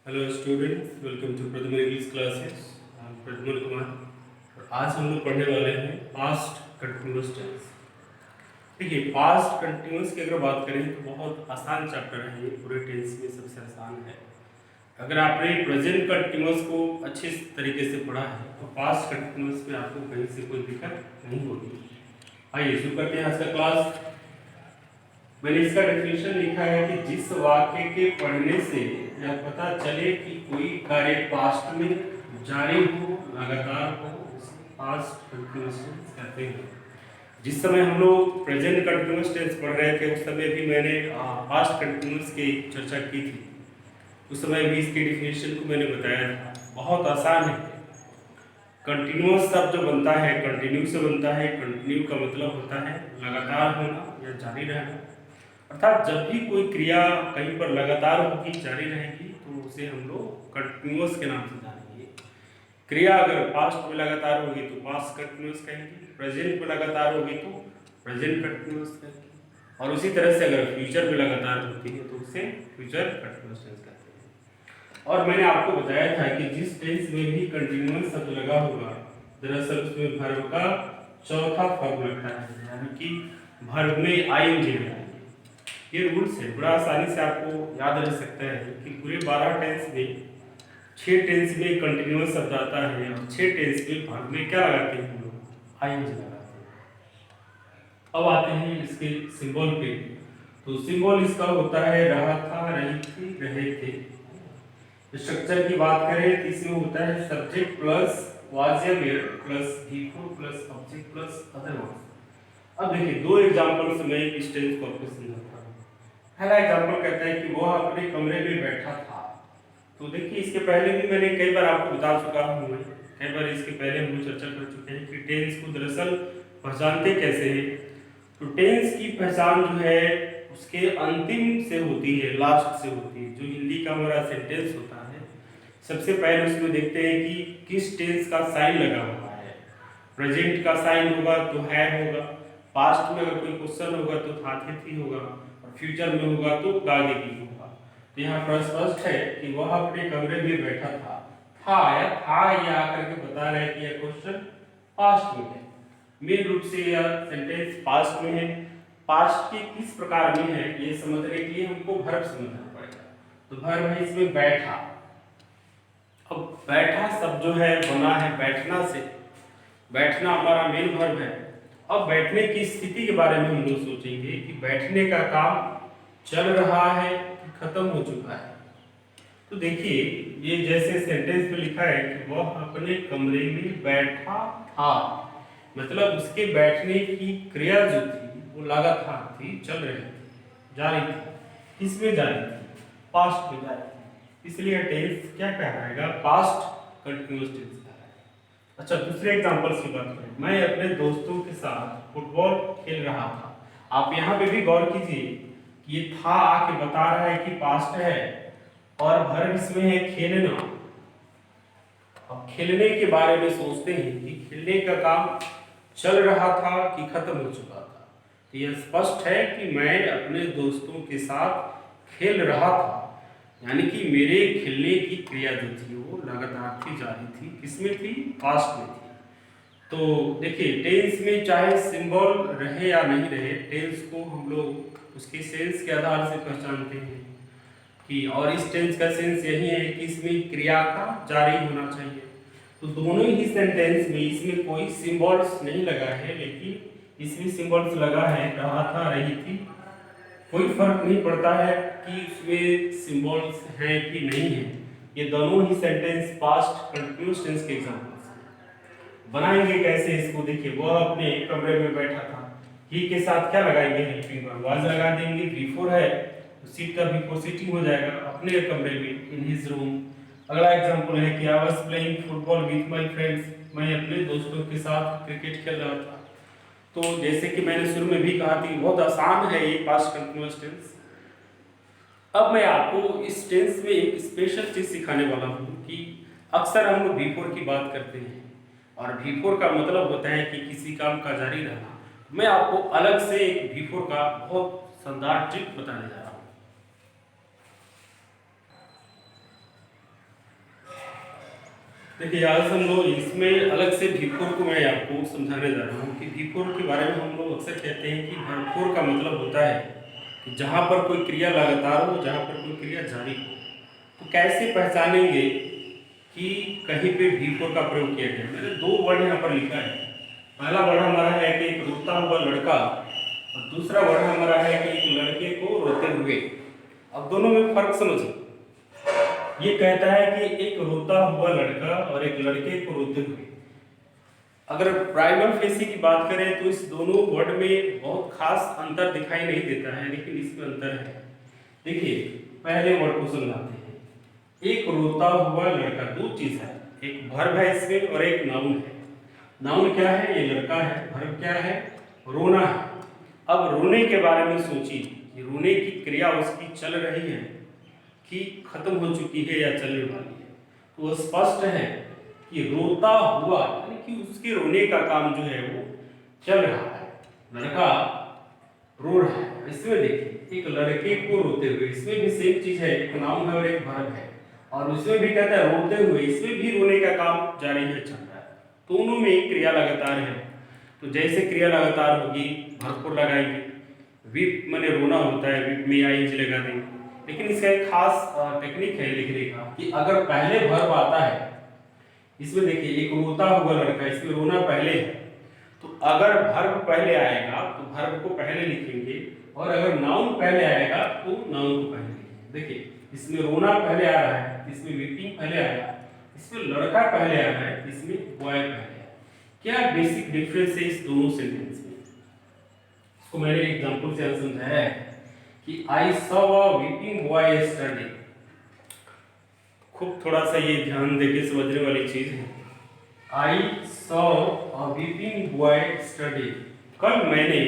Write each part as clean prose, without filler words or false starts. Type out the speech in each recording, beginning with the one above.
Hello students, welcome to प्रथम English classes. I am Pradyuman Kumar और आज हम लोग पढ़ने वाले हैं पास्ट कंटिन्यूअस टेंस। देखिए, पास्ट कंटिन्यूअस की अगर बात करें तो बहुत आसान चैप्टर है ये, पूरे टेंस में सबसे आसान है। अगर आपने प्रेजेंट कंटिन्यूअस को अच्छे तरीके से पढ़ा है तो पास्ट कंटिन्यूअस में आपको कहीं से कोई दिक्कत नहीं होगी। आइए शुरू करते हैं आज का क्लास। मैंने इसका डेफिनेशन लिखा है कि जिस वाक्य के पढ़ने से यह पता चले कि कोई कार्य पास्ट में जारी हो, लगातार हो, उसे पास्ट कंटिन्यूअस टेंस कहते हैं। जिस समय हम लोग प्रेजेंट कंटिन्यूअस टेंस पढ़ रहे थे उस समय भी मैंने पास्ट कंटिन्यूअस की चर्चा की थी। उस समय भी इसके डेफिनेशन को मैंने बताया था। बहुत आसान है। कंटिन्यूअस शब्द जो बनता है कंटिन्यू से बनता है। कंटिन्यू का मतलब होता है लगातार होना या जारी रहना। अर्थात जब भी कोई क्रिया कहीं पर लगातार होगी, जारी रहेगी, तो उसे हम लोग कंटिन्यूअस के नाम से जानेंगे। क्रिया अगर पास्ट में लगातार होगी तो पास्ट कंटिन्यूअस कहेंगे, प्रेजेंट में लगातार होगी तो प्रेजेंट कंटिन्यूअस कहेंगे, और उसी तरह से अगर फ्यूचर में लगातार होती है तो उसे फ्यूचर कंटिन्यूअस टेंस कहते हैं। और मैंने आपको बताया था कि जिस टेंस में भी कंटिन्यूअस शब्द लगा होगा, दरअसल उसमें वर्ब का चौथा फॉर्म लगता है, यानी कि वर्ब में आईएनजी है। ये रूल्स है, बड़ा आसानी से आपको याद रह सकता है कि पूरे 12 टेंस में 6 टेंस में कंटिन्यूअस शब्द आता है और 6 टेंस में भाग में क्या लगाते हैं हम लोग, आईएनजी लगाते हैं। अब आते हैं इसके सिंबल पे। तो सिंबल इसका होता है रहा था, रही थी, रहे थे। स्ट्रक्चर की बात करें तो इसमें होता है सब्जेक्ट प्लस वाज या वेयर प्लस बी4 plus object plus other words. अब देखिए, दो एग्जांपल से मैं इस टेंस को आपको समझाता हूं। पहला एग्जांपल कहता है कि वह अपने कमरे में बैठा था। तो देखिए, इसके पहले भी मैंने कई बार आपको बता चुका हूं, मैं कई बार इसके पहले हम लोग चर्चा कर चुके हैं कि टेंस को दरअसल पहचानते कैसे हैं। तो टेंस की पहचान जो है उसके अंतिम से होती है, लास्ट से होती है। जो हिंदी का हमारा सेंटेंस होता है, सबसे पहले उसमें देखते हैं कि किस टेंस का साइन लगा हुआ है। प्रेजेंट का साइन होगा तो है होगा, पास्ट में अगर कोई क्वेश्चन होगा तो था थे थी होगा, और फ्यूचर में होगा तो गागे की होगा। तो यहाँ पर स्पष्ट है कि वह अपने कमरे में बैठा था। था या था ये आकर के बता रहे हैं कि यह क्वेश्चन पास्ट में है। मेन रूप से यह सेंटेंस पास्ट में है। पास्ट के किस प्रकार में है ये समझने के लिए हमको वर्ब समझना पड़ेगा। तो वर्ब है इसमें बैठा। अब बैठा शब्द जो है बना है बैठना से। बैठना हमारा मेन वर्ब है। अब बैठने की स्थिति के बारे में हम लोग सोचेंगे कि बैठने का काम चल रहा है कि खत्म हो चुका है। तो देखिए, ये जैसे सेंटेंस में लिखा है कि वह अपने कमरे में बैठा था, मतलब उसके बैठने की क्रिया जो थी वो लगातार थी, चल रही थी, जारी थी। किसमें जारी थी? पास्ट में जारी थी। इसलिए टेंस क्या कहलाएगा? पास्ट कंटिन्यूअस टेंस कहलाएगा। अच्छा, दूसरे एग्जांपल्स की बात करें। मैं अपने दोस्तों के साथ फुटबॉल खेल रहा था। आप यहाँ पे भी गौर कीजिए कि ये था आके बता रहा है कि पास्ट है, और वर्ब इसमें है खेलना। अब खेलने के बारे में सोचते हैं कि खेलने का काम चल रहा था कि खत्म हो चुका था। तो यह स्पष्ट है कि मैं अपने दोस्तों के साथ खेल रहा था, यानी कि मेरे खेलने की क्रिया जो थी वो लगातार थी, जारी थी। किसमें थी? पास्ट में थी। तो देखिए, टेंस में चाहे सिंबल रहे या नहीं रहे, टेंस को हम लोग उसके सेंस के आधार से पहचानते हैं कि, और इस टेंस का सेंस यही है कि इसमें क्रिया का जारी होना चाहिए। तो दोनों ही सेंटेंस में इसमें कोई सिंबल्स नहीं लगा है, लेकिन इसमें सिंबल्स लगा है, रहा था, रही थी। कोई फर्क नहीं पड़ता है कि इसमें सिंबल्स हैं कि नहीं है। ये दोनों ही सेंटेंस पास्ट कंटिन्यूअस टेंस के एग्जांपल्स हैं। बनाएंगे कैसे इसको? देखिए, वह अपने कमरे में बैठा था। ही के साथ क्या लगाएंगे? हेल्पिंग वर्ब वाज लगा देंगे। बी4 है तो सीट का भी पॉजिटिव हो जाएगा, अपने कमरे में, इन हिज रूम। अगला एग्जांपल है कि I was playing football with my friends. मैं अपने दोस्तों के साथ क्रिकेट खेल रहा था। तो जैसे कि मैंने शुरू में भी कहा थी, बहुत आसान है ये पास्ट कंटिन्यूअस टेंस। अब मैं आपको इस टेंस में एक स्पेशल चीज सिखाने वाला हूँ कि अक्सर हम लोग बी4 की बात करते हैं, और बी4 का मतलब होता है कि किसी काम का जारी रहना। मैं आपको अलग से एक बी4 का बहुत शानदार ट्रिक बताने जा रहा हूँ। देखिए आज हम लोग इसमें अलग से V4 को मैं आपको समझाने जा रहा हूँ कि V4 के बारे में हम लोग अक्सर कहते हैं कि V4 का मतलब होता है कि जहाँ पर कोई क्रिया लगातार हो, जहाँ पर कोई क्रिया जारी हो। तो कैसे पहचानेंगे कि कहीं पे V4 का प्रयोग किया गया? मैंने दो वर्ड यहाँ पर लिखा है। पहला वर्ड हमारा है कि एक रोता हुआ लड़का और दूसरा वर्ड हमारा है कि एक लड़के को रोते हुए। अब दोनों में फर्क समझिए। ये कहता है कि एक रोता हुआ लड़का और एक लड़के को रोते हुए। अगर प्राइमल फेसी की बात करें तो इस दोनों वर्ड में बहुत खास अंतर दिखाई नहीं देता है, लेकिन इसमें अंतर है। देखिए पहले वर्ड को समझाते हैं। एक रोता हुआ लड़का, दो चीज है, एक वर्ब है इसमें और एक नाउन है। नाउन क्या है? ये लड़का है। वर्ब क्या है? रोना है। अब रोने के बारे में सोचिए कि रोने की क्रिया उसकी चल रही है कि खत्म हो चुकी है या चलने वाली है। तो स्पष्ट है कि रोता हुआ यानी कि उसके रोने का काम जो है वो चल रहा है। लड़का रो रहा है। इसमें देखिए एक लड़के को रोते हुए, इसमें भी सेम चीज है, एक नाउन है और एक वर्ब है। और उसमें भी कहता है रोते हुए, इसमें भी रोने का काम जारी है, चल रहा है। दोनों में क्रिया लगातार है। तो जैसे क्रिया लगातार होगी भरपूर लगाएंगे। विप माने रोना होता है, विप में आईएनजी लगा देंगे। लेकिन इसका एक खास टेक्निक है लिखने का कि अगर पहले वर्ब आता है, इसमें देखिए एक रोता हुआ लड़का, इसमें रोना पहले है, तो अगर वर्ब पहले आएगा तो वर्ब को पहले लिखेंगे और अगर नाउन पहले आएगा तो नाउन को पहले लिखेंगे। देखिए इसमें रोना पहले आ रहा है, इसमें वीपिंग पहले आया, इसमें लड़का पहले आ रहा है, इसमें बॉय पहले आया। क्या बेसिक डिफरेंस है इस दोनों सेंटेंस में? इसको मैंने एग्जांपल से समझाया है कि I saw a weeping boy yesterday. खूब थोड़ा सा ये ध्यान देके समझने वाली चीज है। I saw a weeping boy yesterday, कल मैंने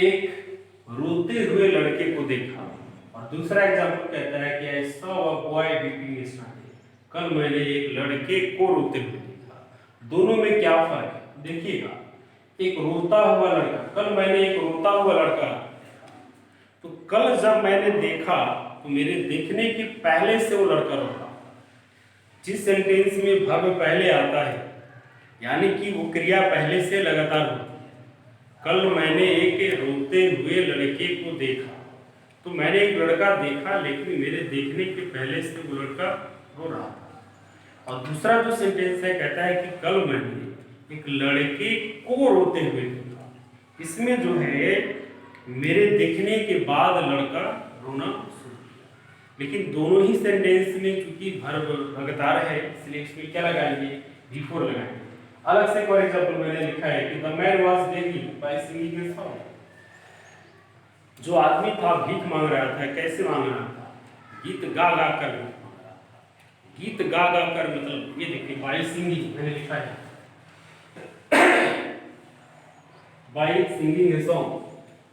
एक रोते हुए लड़के को देखा। और दूसरा एग्जांपल कहता है कि I saw a boy weeping yesterday, कल मैंने एक लड़के को रोते हुए देखा। दोनों में क्या फर्क है देखिएगा। एक रोता हुआ लड़का, कल मैंने एक रोता हुआ लड़का, तो कल जब मैंने देखा तो मेरे देखने के पहले से वो लड़का रोता। जिस सेंटेंस में वर्ब पहले आता है यानी कि वो क्रिया पहले से लगातार होती है। कल मैंने एक रोते हुए लड़के को देखा, तो मैंने एक लड़का देखा लेकिन मेरे देखने के पहले से वो लड़का रो रहा था। और दूसरा जो सेंटेंस है कहता है कि कल मैंने एक लड़के को रोते हुए देखा। इसमें जो है मेरे देखने के बाद लड़का रोना शुरू किया। लेकिन दोनों ही सेंटेंस में चूंकि वर्ब लगातार है इसलिए इसमें क्या लगाएंगे? V4 लगाएंगे। अलग से फॉर एग्जांपल मैंने लिखा है कि the man was begging by singing his song. जो आदमी था भीख मांग रहा था। कैसे मांग रहा था? गीत गा गा कर भीख मांग रहा था। गीत गा गा कर मतलब ये देखिए बाय सिंगिंग मैंने लिखा है, by singing a song.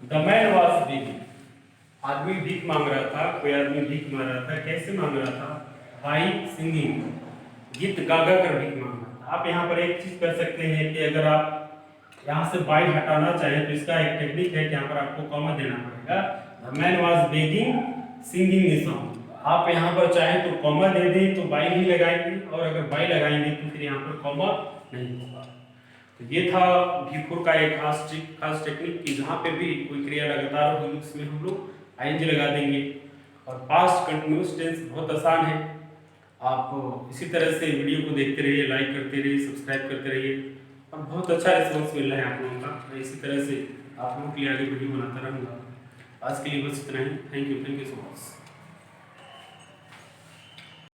The man was begging, आदमी भीख मांग रहा था, कोई आदमी भीख मांग रहा था। कैसे मांग रहा था? बाय सिंगिंग, गीत गा गा कर भीख मांग रहा था। आप यहाँ पर एक चीज कर सकते हैं कि अगर आप यहाँ से बाय हटाना चाहें तो इसका एक टेक्निक है कि यहाँ पर आपको कॉमा देना पड़ेगा। The man was begging singing a song. आप यहाँ पर चाहें तो कॉमा दे दें तो बाय ही लगाएंगे, और अगर बाय लगाएंगे तो फिर यहाँ पर कॉमा नहीं होगा। तो ये था V4 का एक खास टेक्निक कि जहाँ पे भी कोई क्रिया लगातार होगी उसमें हम लोग आईएनजी लगा देंगे। और पास्ट कंटिन्यूअस टेंस बहुत आसान है। आप इसी तरह से वीडियो को देखते रहिए, लाइक करते रहिए, सब्सक्राइब करते रहिए और बहुत अच्छा रिस्पॉन्स मिल रहा है आप लोगों का। मैं इसी तरह से आप लोगों के लिए आगे वीडियो बनाता रहूँगा। आज के लिए बस इतना ही। Thank you so much.